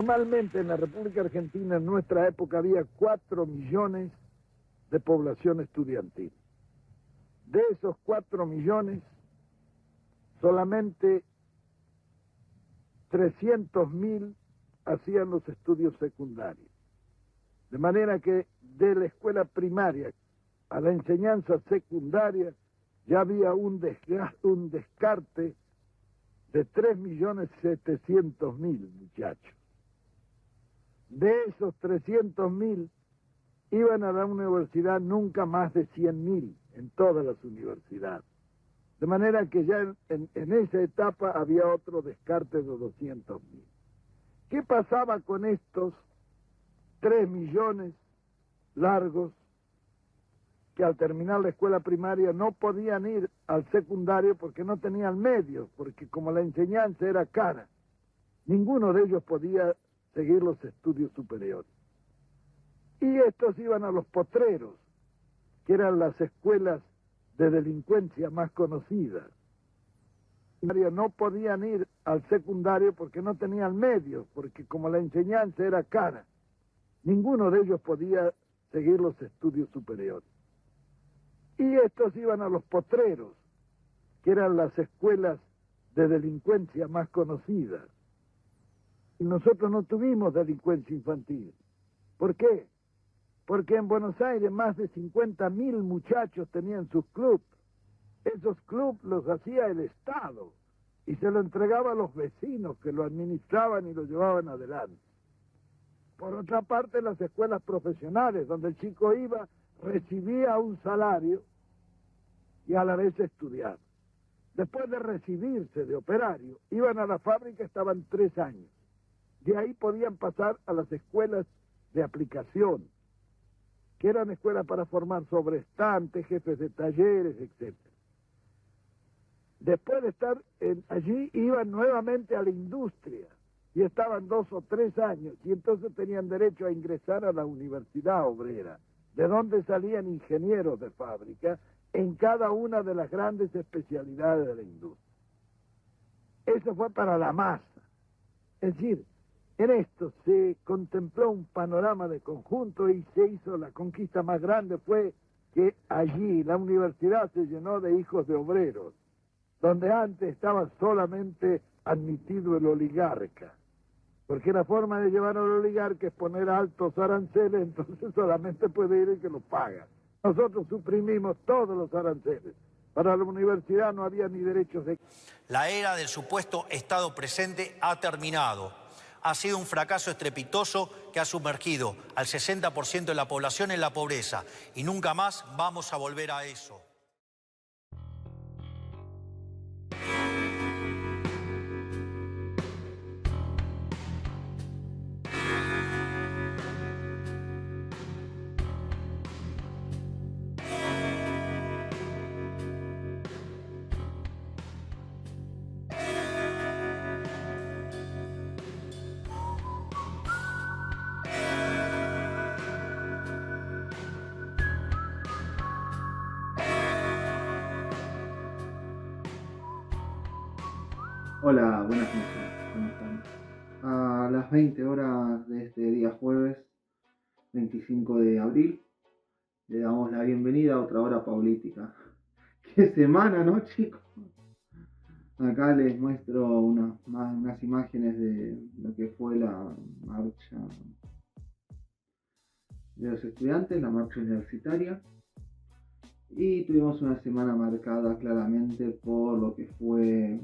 Normalmente en la República Argentina en nuestra época había 4 millones de población estudiantil. De esos 4 millones, solamente 300.000 hacían los estudios secundarios. De manera que de la escuela primaria a la enseñanza secundaria ya había un descarte de 3.700.000 muchachos. De esos 300.000 iban a la universidad nunca más de 100.000 en todas las universidades. De manera que ya en esa etapa había otro descarte de 200.000. ¿Qué pasaba con estos 3 millones largos que al terminar la escuela primaria no podían ir al secundario porque no tenían medios, porque como la enseñanza era cara, ninguno de ellos podía seguir los estudios superiores? Y estos iban a los potreros, que eran las escuelas de delincuencia más conocidas. No podían ir al secundario porque no tenían medios, porque como la enseñanza era cara, ninguno de ellos podía seguir los estudios superiores. Y estos iban a los potreros, que eran las escuelas de delincuencia más conocidas. Y nosotros no tuvimos delincuencia infantil. ¿Por qué? Porque en Buenos Aires más de 50.000 muchachos tenían sus clubes. Esos clubes los hacía el Estado y se lo entregaba a los vecinos que lo administraban y lo llevaban adelante. Por otra parte, las escuelas profesionales, donde el chico iba, recibía un salario y a la vez estudiaba. Después de recibirse de operario, iban a la fábrica, estaban 3 años. De ahí podían pasar a las escuelas de aplicación, que eran escuelas para formar sobrestantes, jefes de talleres, etc. Después de estar allí, iban nuevamente a la industria y estaban 2 o 3 años y entonces tenían derecho a ingresar a la universidad obrera, de donde salían ingenieros de fábrica en cada una de las grandes especialidades de la industria. Eso fue para la masa. Es decir, en esto se contempló un panorama de conjunto y se hizo la conquista más grande, fue que allí la universidad se llenó de hijos de obreros, donde antes estaba solamente admitido el oligarca, porque la forma de llevar al oligarca es poner altos aranceles, entonces solamente puede ir el que lo paga. Nosotros suprimimos todos los aranceles. Para la universidad no había ni derechos de... La era del supuesto Estado presente ha terminado. Ha sido un fracaso estrepitoso que ha sumergido al 60% de la población en la pobreza y nunca más vamos a volver a eso. Hola, buenas noches, ¿cómo están? A las 20 horas de este día jueves 25 de abril le damos la bienvenida a otra hora política. ¡Qué semana!, ¿no, chicos? Acá les muestro unas imágenes de lo que fue la marcha de los estudiantes, la marcha universitaria. Y tuvimos una semana marcada claramente por lo que fue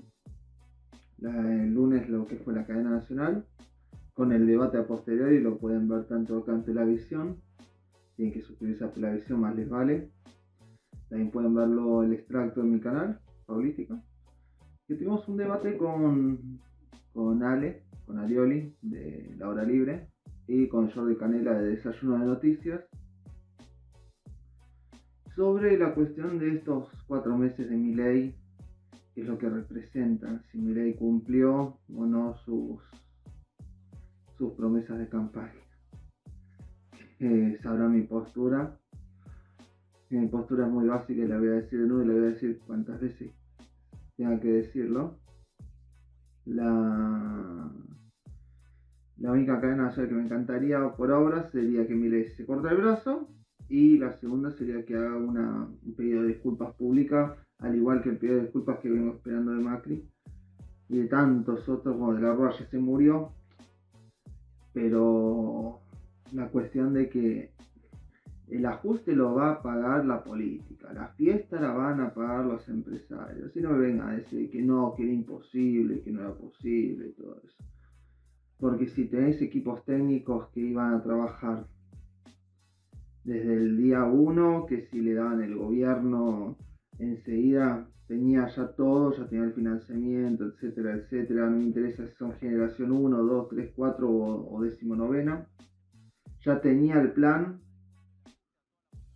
el lunes, lo que fue la cadena nacional, con el debate a posteriori, lo pueden ver tanto acá en Telavisión, tienen que suscribirse a Telavisión, más les vale. También pueden verlo el extracto en mi canal, Política. Y tuvimos un debate con Arioli, de La Hora Libre, y con Jordi Canela, de Desayuno de Noticias, sobre la cuestión de estos 4 meses de Milei, qué es lo que representan, si Milei cumplió o no sus promesas de campaña. Sabrá mi postura. Mi postura es muy básica y la voy a decir de nuevo y la voy a decir cuantas veces tenga que decirlo. La La única cadena nacional que me encantaría por ahora sería que Milei se corta el brazo, y la segunda sería que haga un pedido de disculpas pública, al igual que el pedido de disculpas que vengo esperando de Macri y de tantos otros. Como de la Rúa ya se murió, pero la cuestión de que el ajuste lo va a pagar la política, la fiesta la van a pagar los empresarios. Si no me vengan a decir que no, que era imposible, que no era posible y todo eso. Porque si tenés equipos técnicos que iban a trabajar desde el día 1, que si le daban el gobierno enseguida, tenía ya todo, ya tenía el financiamiento, etcétera, etcétera. No me interesa si son generación 1, 2, 3, 4 o 19ª. Ya tenía el plan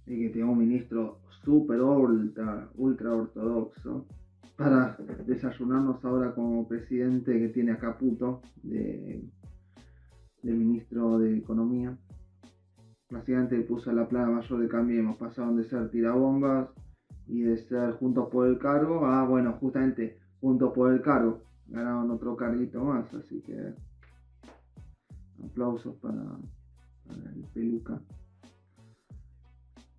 de que tenía un ministro súper ultra ortodoxo para desayunarnos ahora como presidente, que tiene a Caputo de ministro de Economía. Básicamente puso la plana mayor de Cambiemos. Pasaron de ser tirabombas y de ser Juntos por el Cargo a, bueno, justamente Juntos por el Cargo. Ganaron otro carguito más, así que aplausos para el Peluca.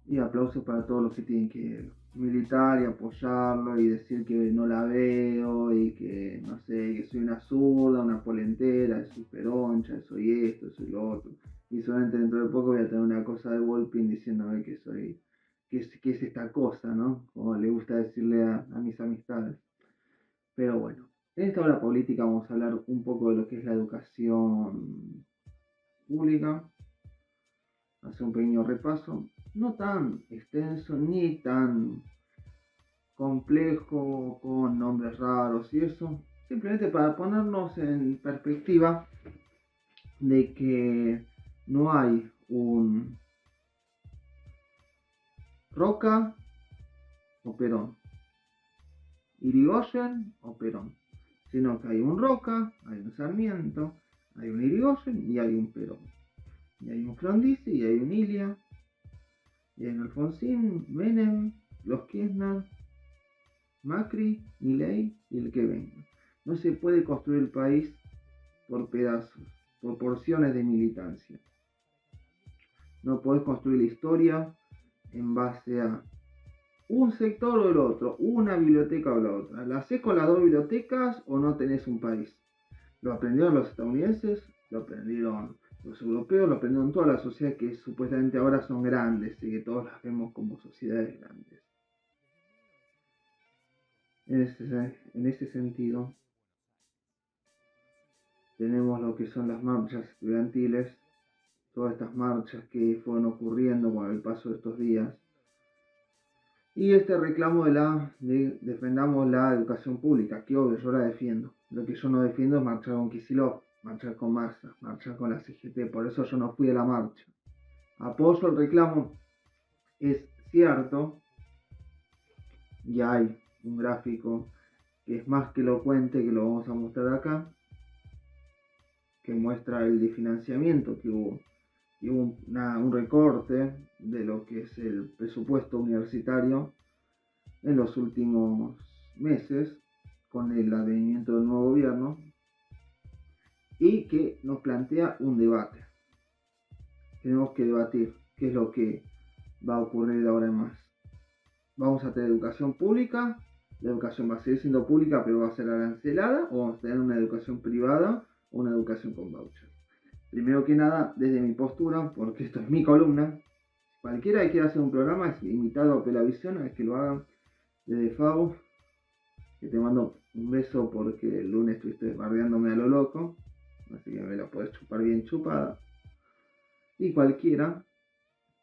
Y aplausos para todos los que tienen que militar y apoyarlo y decir que no la veo y que, no sé, que soy una zurda, una polentera, soy peroncha, soy esto, soy lo otro. Y solamente dentro de poco voy a tener una cosa de Volpin diciéndome que soy, que es esta cosa, ¿no? Como le gusta decirle a mis amistades. Pero bueno, en esta hora política vamos a hablar un poco de lo que es la educación pública. Hacer un pequeño repaso, no tan extenso ni tan complejo con nombres raros y eso, simplemente para ponernos en perspectiva de que no hay un Roca o Perón, Irigoyen o Perón, sino que hay un Roca, hay un Sarmiento, hay un Irigoyen y hay un Perón. Y hay un Frondizi y hay un Ilia, y hay un Alfonsín, Menem, los Kirchner, Macri, Milei y el que venga. No se puede construir el país por pedazos, por porciones de militancia. No podés construir la historia en base a un sector o el otro, una biblioteca o la otra. ¿La hacés con las dos bibliotecas o no tenés un país? Lo aprendieron los estadounidenses, lo aprendieron los europeos, lo aprendieron todas las sociedades que supuestamente ahora son grandes y que todos las vemos como sociedades grandes. En ese sentido, tenemos lo que son las marchas estudiantiles, todas estas marchas que fueron ocurriendo con el paso de estos días, y este reclamo de defendamos la educación pública, que obvio yo la defiendo. Lo que yo no defiendo es marchar con Kicillof, marchar con Massa, marchar con la CGT, por eso yo no fui a la marcha. Apoyo el reclamo, es cierto, y hay un gráfico que es más que elocuente, que lo vamos a mostrar acá, que muestra el desfinanciamiento que hubo. Y hubo un recorte de lo que es el presupuesto universitario en los últimos meses con el advenimiento del nuevo gobierno, y que nos plantea un debate. Tenemos que debatir qué es lo que va a ocurrir de ahora en más. Vamos a tener educación pública, la educación va a seguir siendo pública pero va a ser arancelada, o vamos a tener una educación privada o una educación con voucher. Primero que nada, desde mi postura, porque esto es mi columna, cualquiera que quiera hacer un programa es invitado a Pelavisión a que lo hagan desde FAO, que te mando un beso porque el lunes estuviste bardeándome a lo loco, así que me la podés chupar bien chupada. Y cualquiera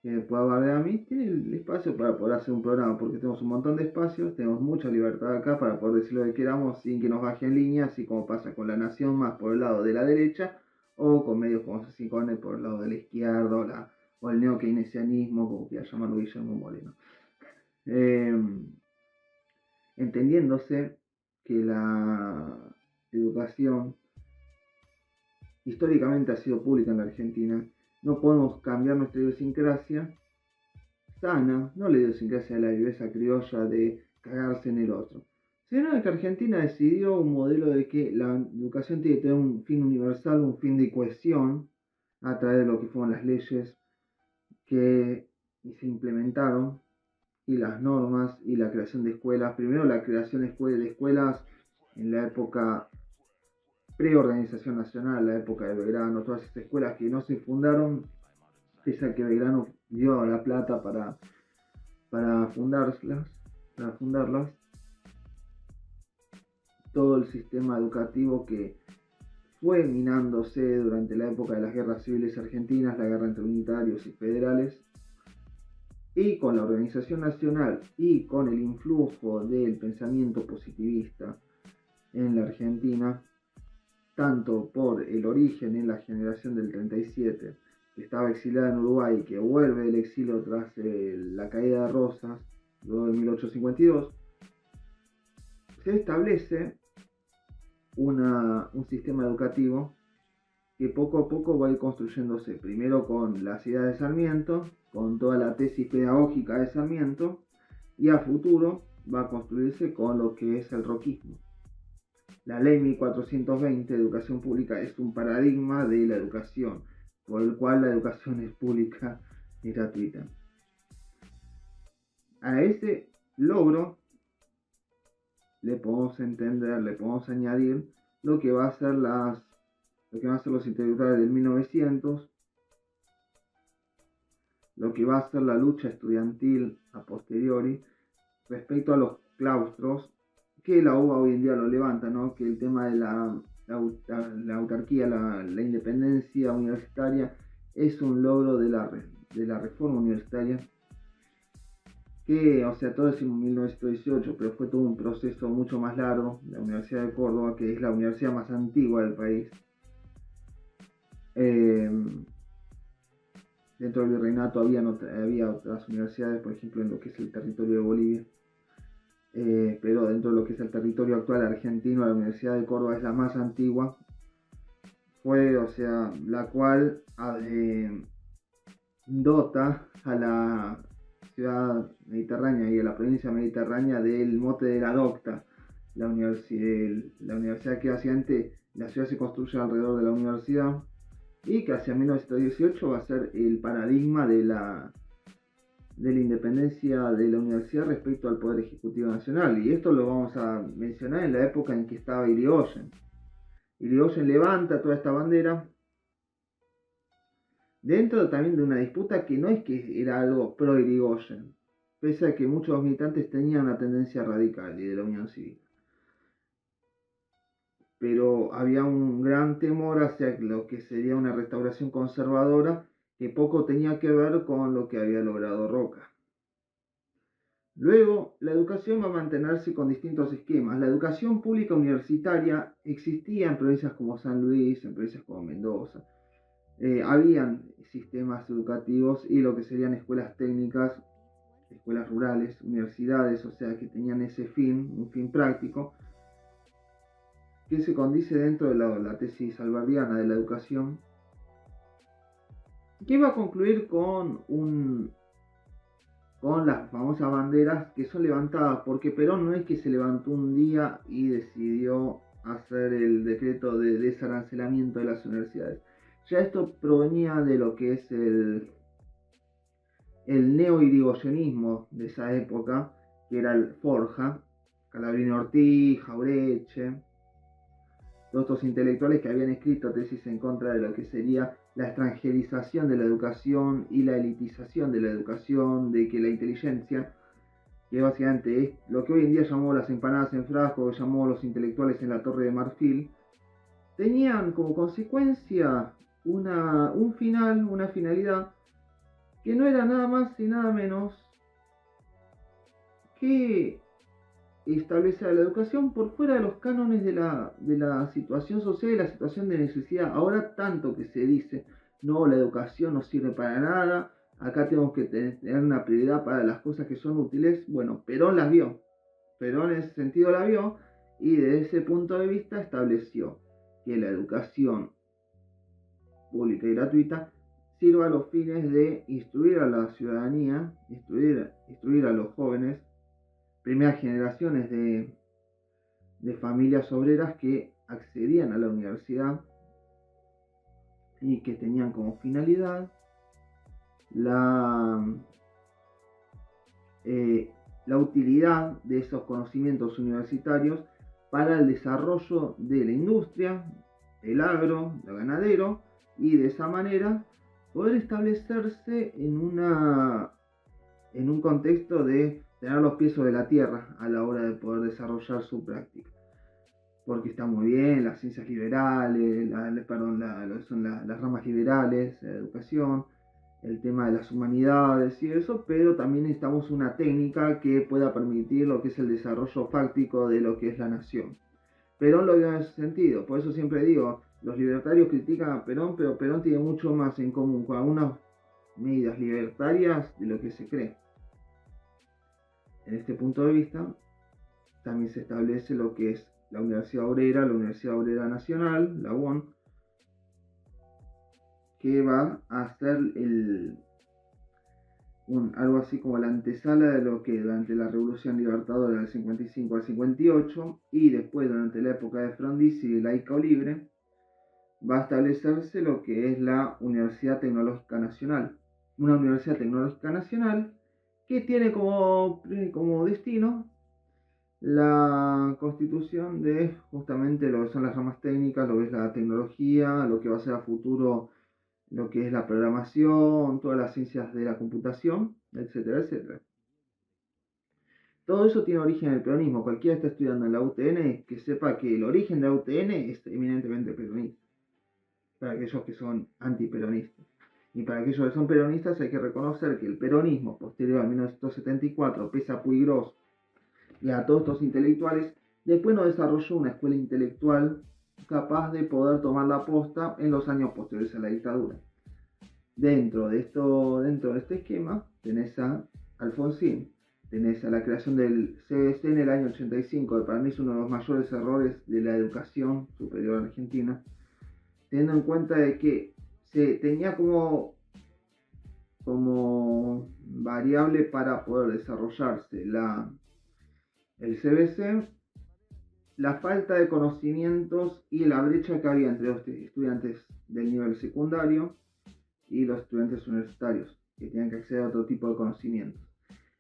que pueda bardear a mí tiene el espacio para poder hacer un programa, porque tenemos un montón de espacios, tenemos mucha libertad acá para poder decir lo que queramos sin que nos baje en línea, así como pasa con La Nación más por el lado de la derecha, o con medios como C5N por el lado de la izquierda, o el neo-keynesianismo, como quiera llamarlo Guillermo Moreno. Entendiéndose que la educación históricamente ha sido pública en la Argentina, no podemos cambiar nuestra idiosincrasia sana, no la idiosincrasia de la viveza criolla de cagarse en el otro, Sino que Argentina decidió un modelo de que la educación tiene que tener un fin universal, un fin de cohesión, a través de lo que fueron las leyes que se implementaron y las normas y la creación de escuelas. Primero la creación de escuelas en la época pre-organización nacional, la época de Belgrano, todas esas escuelas que no se fundaron, pese a que Belgrano dio la plata para fundarlas, todo el sistema educativo que fue minándose durante la época de las guerras civiles argentinas, la guerra entre unitarios y federales, y con la organización nacional y con el influjo del pensamiento positivista en la Argentina, tanto por el origen en la generación del 37, que estaba exiliada en Uruguay y que vuelve del exilio tras la caída de Rosas, luego de 1852, se establece un sistema educativo que poco a poco va a ir construyéndose, primero con las ideas de Sarmiento, con toda la tesis pedagógica de Sarmiento, y a futuro va a construirse con lo que es el roquismo. La ley 1420 de educación pública es un paradigma de la educación, por el cual la educación es pública y gratuita. A ese logro le podemos añadir lo que va a ser los intelectuales del 1900, lo que va a ser la lucha estudiantil a posteriori respecto a los claustros, que la UBA hoy en día lo levanta, ¿no? Que el tema de la autarquía, la independencia universitaria es un logro de la reforma universitaria, que, o sea, todo es en 1918, pero fue todo un proceso mucho más largo. La Universidad de Córdoba, que es la universidad más antigua del país, dentro del virreinato había otras universidades, por ejemplo, en lo que es el territorio de Bolivia, pero dentro de lo que es el territorio actual argentino, la Universidad de Córdoba es la más antigua. Fue, o sea, la cual dota a la ciudad mediterránea y a la provincia mediterránea del mote de la docta. La universidad que básicamente la ciudad se construye alrededor de la universidad, y que hacia 1918 va a ser el paradigma de la independencia de la universidad respecto al Poder Ejecutivo Nacional. Y esto lo vamos a mencionar en la época en que estaba Irigoyen. Irigoyen levanta toda esta bandera dentro también de una disputa que no es que era algo pro Irigoyen, pese a que muchos militantes tenían una tendencia radical y de la Unión Cívica. Pero había un gran temor hacia lo que sería una restauración conservadora que poco tenía que ver con lo que había logrado Roca. Luego, la educación va a mantenerse con distintos esquemas. La educación pública universitaria existía en provincias como San Luis, en provincias como Mendoza. Habían sistemas educativos y lo que serían escuelas técnicas, escuelas rurales, universidades, o sea, que tenían ese fin, un fin práctico, que se condice dentro de la tesis alberdiana de la educación, que va a concluir con las famosas banderas que son levantadas, porque Perón no es que se levantó un día y decidió hacer el decreto de desarancelamiento de las universidades. Ya esto provenía de lo que es el neo-irigoyenismo de esa época, que era el Forja, Calabrini Ortiz, Jaureche, todos estos intelectuales que habían escrito tesis en contra de lo que sería la extranjerización de la educación y la elitización de la educación, de que la inteligencia, que básicamente es lo que hoy en día llamamos las empanadas en frasco, que llamamos los intelectuales en la Torre de Marfil, tenían como consecuencia una finalidad que no era nada más y nada menos que establecer la educación por fuera de los cánones de la situación social y la situación de necesidad. Ahora tanto que se dice, no, la educación no sirve para nada, acá tenemos que tener una prioridad para las cosas que son útiles. Bueno, Perón las vio, Perón en ese sentido la vio, y desde ese punto de vista estableció que la educación pública y gratuita sirva a los fines de instruir a la ciudadanía, instruir a los jóvenes, primeras generaciones de de familias obreras que accedían a la universidad y que tenían como finalidad la, la utilidad de esos conocimientos universitarios para el desarrollo de la industria, el agro, el ganadero, y de esa manera poder establecerse en un contexto de tener los pies sobre la tierra a la hora de poder desarrollar su práctica. Porque está muy bien las ciencias liberales, las ramas liberales, la educación, el tema de las humanidades y eso, pero también necesitamos una técnica que pueda permitir lo que es el desarrollo fáctico de lo que es la nación. Perón lo vio en ese sentido, por eso siempre digo, los libertarios critican a Perón, pero Perón tiene mucho más en común con algunas medidas libertarias de lo que se cree. En este punto de vista, también se establece lo que es la Universidad Obrera Nacional, la UON, que va a ser algo así como la antesala de lo que durante la Revolución Libertadora del 55 al 58 y después durante la época de Frondizi, laica o libre, va a establecerse lo que es la Universidad Tecnológica Nacional. Una Universidad Tecnológica Nacional que tiene como destino la constitución de justamente lo que son las ramas técnicas, lo que es la tecnología, lo que va a ser a futuro, lo que es la programación, todas las ciencias de la computación, etcétera, etcétera. Todo eso tiene origen en el peronismo. Cualquiera que está estudiando en la UTN, que sepa que el origen de la UTN es eminentemente peronista, para aquellos que son antiperonistas. Y para aquellos que son peronistas hay que reconocer que el peronismo posterior a 1974, pese a Puigros y a todos estos intelectuales, después no desarrolló una escuela intelectual capaz de poder tomar la posta en los años posteriores a la dictadura. Dentro de este esquema tenés a Alfonsín, tenés a la creación del CBC en el año 85, que para mí es uno de los mayores errores de la educación superior argentina, teniendo en cuenta de que se tenía como variable para poder desarrollarse el CBC, la falta de conocimientos y la brecha que había entre los estudiantes del nivel secundario y los estudiantes universitarios, que tenían que acceder a otro tipo de conocimientos.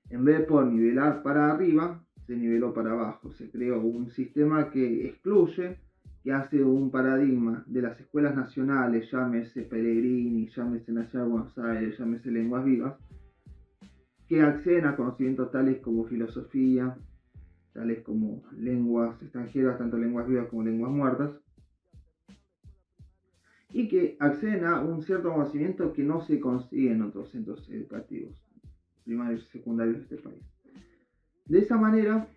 En vez de poder nivelar para arriba, se niveló para abajo. Se creó un sistema que excluye, que hace un paradigma de las escuelas nacionales, llámese Pellegrini, llámese Nacional de Buenos Aires, llámese Lenguas Vivas, que acceden a conocimientos tales como filosofía, tales como lenguas extranjeras, tanto lenguas vivas como lenguas muertas, y que acceden a un cierto conocimiento que no se consigue en otros centros educativos, primarios y secundarios de este país. De esa manera,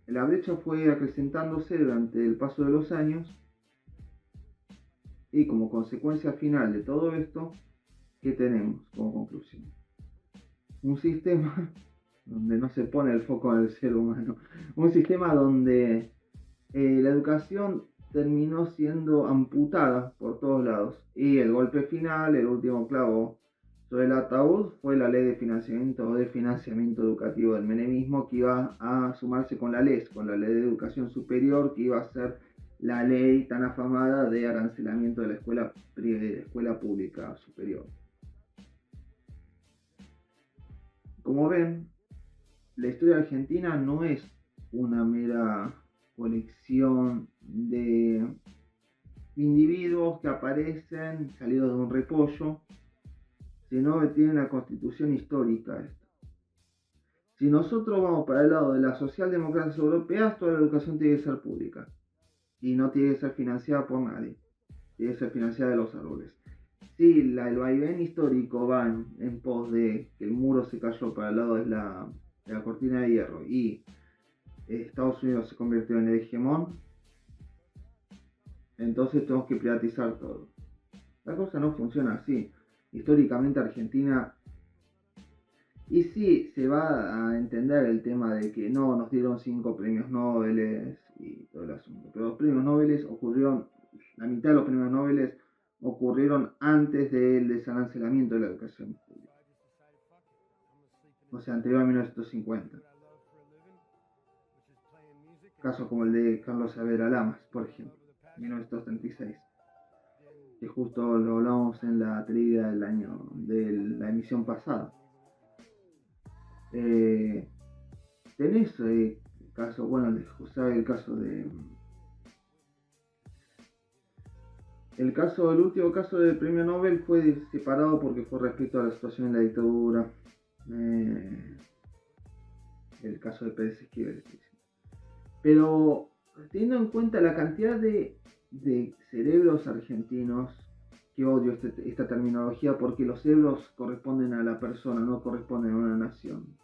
la brecha fue acrecentándose durante el paso de los años, y como consecuencia final de todo esto, ¿qué tenemos como conclusión? Un sistema donde no se pone el foco en el ser humano, un sistema donde la educación terminó siendo amputada por todos lados, y el golpe final, el último clavo sobre el ataúd, fue la ley de financiamiento educativo del menemismo, que iba a sumarse con la ley de educación superior, que iba a ser la ley tan afamada de arancelamiento de la escuela pública superior. Como ven, la historia argentina no es una mera colección de individuos que aparecen salidos de un repollo, sino que tiene una constitución histórica esto. Si nosotros vamos para el lado de las socialdemocracias europeas, toda la educación tiene que ser pública y no tiene que ser financiada por nadie, tiene que ser financiada de los árboles. Si el vaivén histórico va en pos de que el muro se cayó para el lado de la cortina de hierro y Estados Unidos se convirtió en el hegemón, entonces tenemos que privatizar todo. La cosa no funciona así. Históricamente Argentina, y sí se va a entender el tema de que no nos dieron 5 premios Nobel y todo el asunto, pero los premios Nobel ocurrieron, la mitad de los premios Nobel ocurrieron antes del desarancelamiento de la educación pública, o sea, anterior a 1950. casos como el de Carlos Saavedra Lamas, por ejemplo, 1936, que justo lo hablamos en la trivia del año de la emisión pasada. Tenés caso, bueno, el último caso del premio Nobel fue separado porque fue respecto a la situación en la dictadura. El caso de Pérez Esquivel. Pero teniendo en cuenta la cantidad de cerebros argentinos, que odio esta terminología porque los cerebros corresponden a la persona, no corresponden a una nación.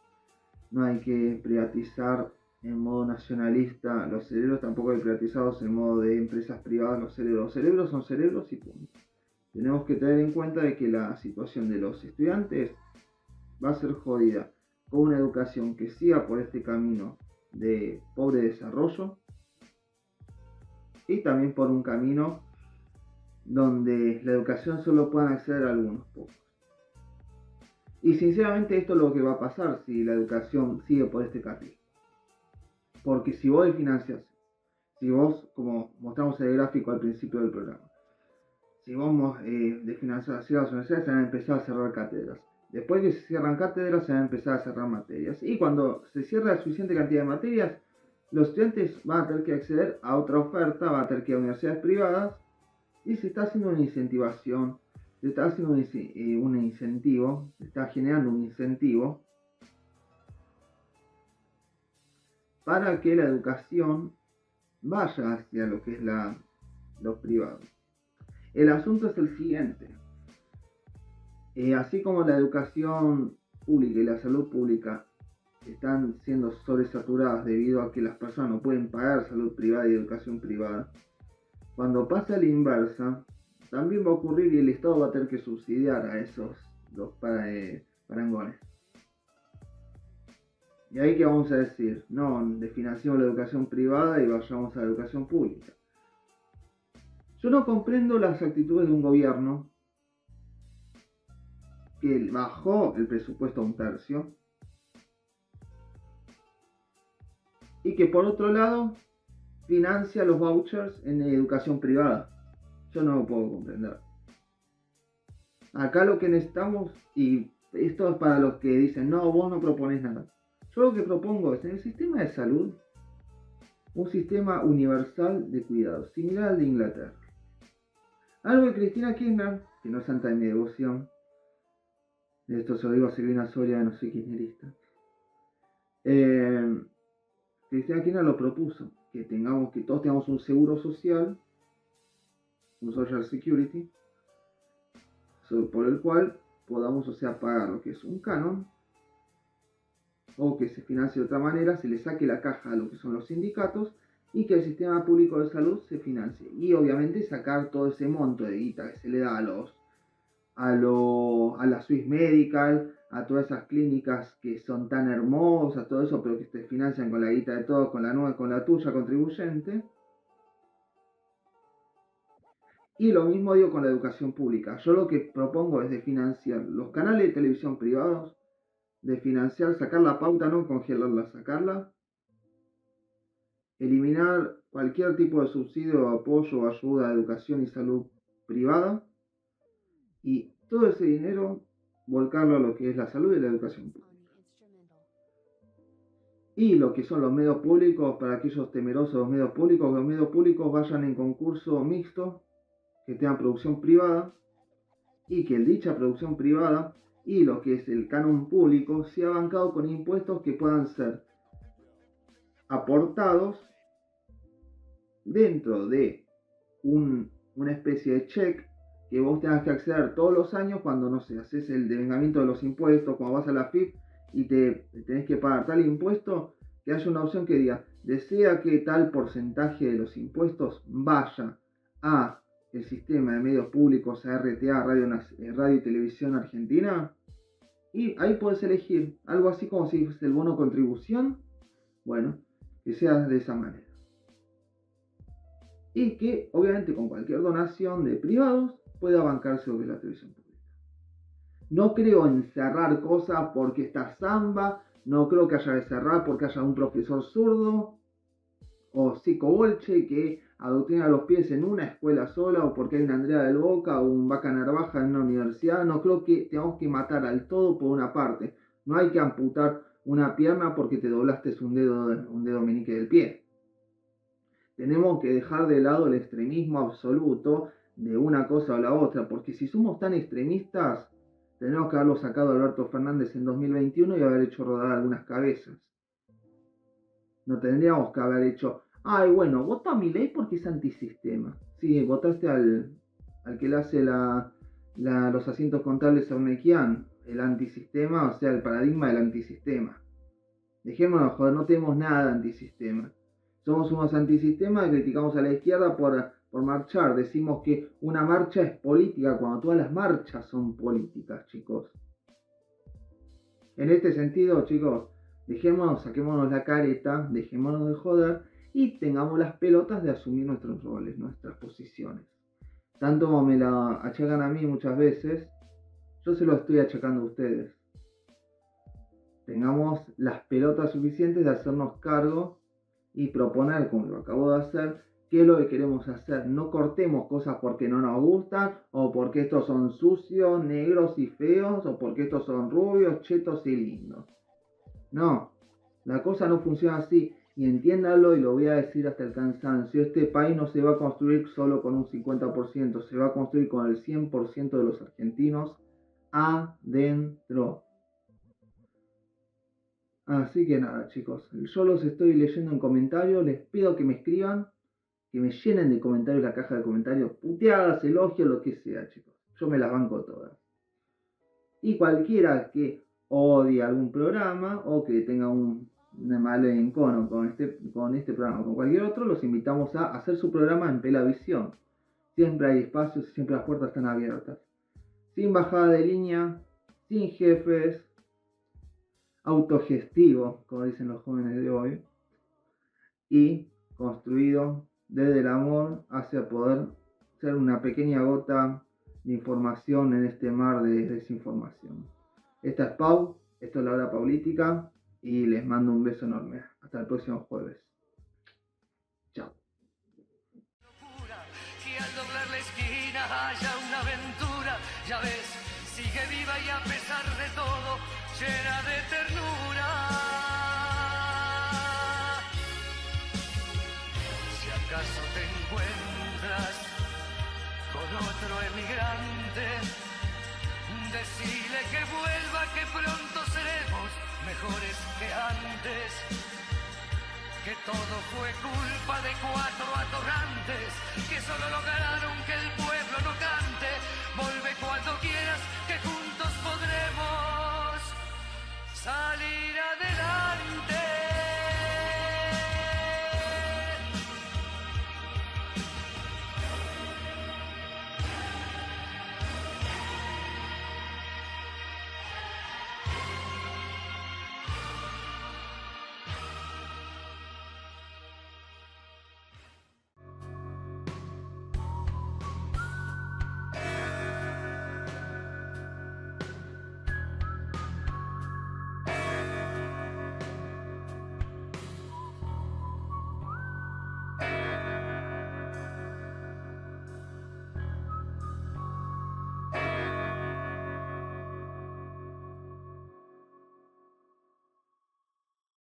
No hay que privatizar en modo nacionalista los cerebros, tampoco hay privatizados en modo de empresas privadas los cerebros. Los cerebros son cerebros y punto. Tenemos que tener en cuenta de que la situación de los estudiantes va a ser jodida con una educación que siga por este camino de pobre desarrollo y también por un camino donde la educación solo puedan acceder a algunos pocos. Y sinceramente esto es lo que va a pasar si la educación sigue por este carril. Porque si vos desfinancias, si vos, como mostramos el gráfico al principio del programa, si vos desfinancias las universidades, se van a empezar a cerrar cátedras. Después que se cierran cátedras, se van a empezar a cerrar materias. Y cuando se cierra la suficiente cantidad de materias, los estudiantes van a tener que acceder a otra oferta, van a tener que ir a universidades privadas, y se está haciendo una incentivación, se está haciendo un incentivo, se está generando un incentivo para que la educación vaya hacia lo que es lo privado. El asunto es el siguiente. Así como la educación pública y la salud pública están siendo sobresaturadas debido a que las personas no pueden pagar salud privada y educación privada, cuando pase a la inversa, también va a ocurrir y el Estado va a tener que subsidiar a esos dos parangones. Y ahí que vamos a decir, no, desfinanciemos la educación privada y vayamos a la educación pública. Yo no comprendo las actitudes de un gobierno que bajó el presupuesto a 1/3 y que por otro lado financia los vouchers en educación privada. Yo no lo puedo comprender. Acá lo que necesitamos, y esto es para los que dicen, no, vos no propones nada. Yo lo que propongo es en el sistema de salud, un sistema universal de cuidados, similar al de Inglaterra. Algo que Cristina Kirchner, que no es santa de mi devoción, de esto se lo digo a Silvina Soria, no soy kirchnerista, Cristina Kirchner lo propuso, que todos tengamos un seguro social, un social security, por el cual podamos, pagar lo que es un canon, o que se financie de otra manera, se le saque la caja a lo que son los sindicatos, y que el sistema público de salud se financie. Y obviamente sacar todo ese monto de guita que se le da a la Swiss Medical, a todas esas clínicas que son tan hermosas, todo eso, pero que se financian con la guita de todos, con la tuya contribuyente. Y lo mismo digo con la educación pública. Yo lo que propongo es de financiar los canales de televisión privados, de financiar, sacar la pauta, no congelarla, sacarla, eliminar cualquier tipo de subsidio, apoyo o ayuda a educación y salud privada, y todo ese dinero volcarlo a lo que es la salud y la educación pública. Y lo que son los medios públicos, para aquellos temerosos de los medios públicos vayan en concurso mixto, que tengan producción privada, y que dicha producción privada y lo que es el canon público sea bancado con impuestos que puedan ser aportados dentro de una especie de check que vos tengas que acceder todos los años cuando, no sé, haces el devengamiento de los impuestos, cuando vas a la FIP y te tenés que pagar tal impuesto, que haya una opción que diga, desea que tal porcentaje de los impuestos vaya a el sistema de medios públicos, a RTA, Radio y Televisión Argentina, y ahí puedes elegir algo así como si fuese el bono contribución, bueno, que sea de esa manera. Y que obviamente con cualquier donación de privados pueda bancarse lo que es la televisión pública. No creo en cerrar cosas porque está Zamba, no creo que haya de cerrar porque haya un profesor zurdo, o Zico Bolche, que adoctrina a los pies en una escuela sola, o porque hay una Andrea del Boca o un Vaca Narvaja en una universidad. No creo que tengamos que matar al todo por una parte. No hay que amputar una pierna porque te doblaste un dedo meñique del pie. Tenemos que dejar de lado el extremismo absoluto de una cosa o la otra, porque si somos tan extremistas, tenemos que haberlo sacado a Alberto Fernández en 2021 y haber hecho rodar algunas cabezas. No tendríamos que haber hecho, ay, bueno, vota a Milei porque es antisistema. Sí, votaste al que le hace los asientos contables a Urnequian, el antisistema, o sea, el paradigma del antisistema. Dejémonos joder, no tenemos nada de antisistema. Somos unos antisistemas y criticamos a la izquierda por marchar. Decimos que una marcha es política cuando todas las marchas son políticas, chicos. En este sentido, chicos, saquémonos la careta, dejémonos de joder y tengamos las pelotas de asumir nuestros roles, nuestras posiciones. Tanto como me la achacan a mí muchas veces, yo se lo estoy achacando a ustedes. Tengamos las pelotas suficientes de hacernos cargo y proponer, como lo acabo de hacer, qué es lo que queremos hacer. No cortemos cosas porque no nos gustan, o porque estos son sucios, negros y feos, o porque estos son rubios, chetos y lindos. No, la cosa no funciona así, y entiéndalo, y lo voy a decir hasta el cansancio. Este país no se va a construir solo con un 50%, se va a construir con el 100% de los argentinos adentro. Así que nada, chicos, yo los estoy leyendo en comentarios, les pido que me escriban, que me llenen de comentarios la caja de comentarios, puteadas, elogios, lo que sea, chicos. Yo me las banco todas. Y cualquiera que odie algún programa o que tenga un mal encono con este programa o con cualquier otro, los invitamos a hacer su programa en Pelavisión. Siempre hay espacios, siempre las puertas están abiertas. Sin bajada de línea, sin jefes, autogestivo, como dicen los jóvenes de hoy, y construido desde el amor hacia poder ser una pequeña gota de información en este mar de desinformación. Esta es Pau, esto es La Hora Paulítica, y les mando un beso enorme. Hasta el próximo jueves. Chao. Que al doblar la esquina haya una aventura, ya ves, sigue viva y a pesar de todo, llena de ternura. Si acaso te encuentras con otro emigrante, decile que vuelva, que pronto seremos mejores que antes, que todo fue culpa de 4 atorrantes que solo lograron que el pueblo no cante. Volve cuando quieras, que juntos podremos salir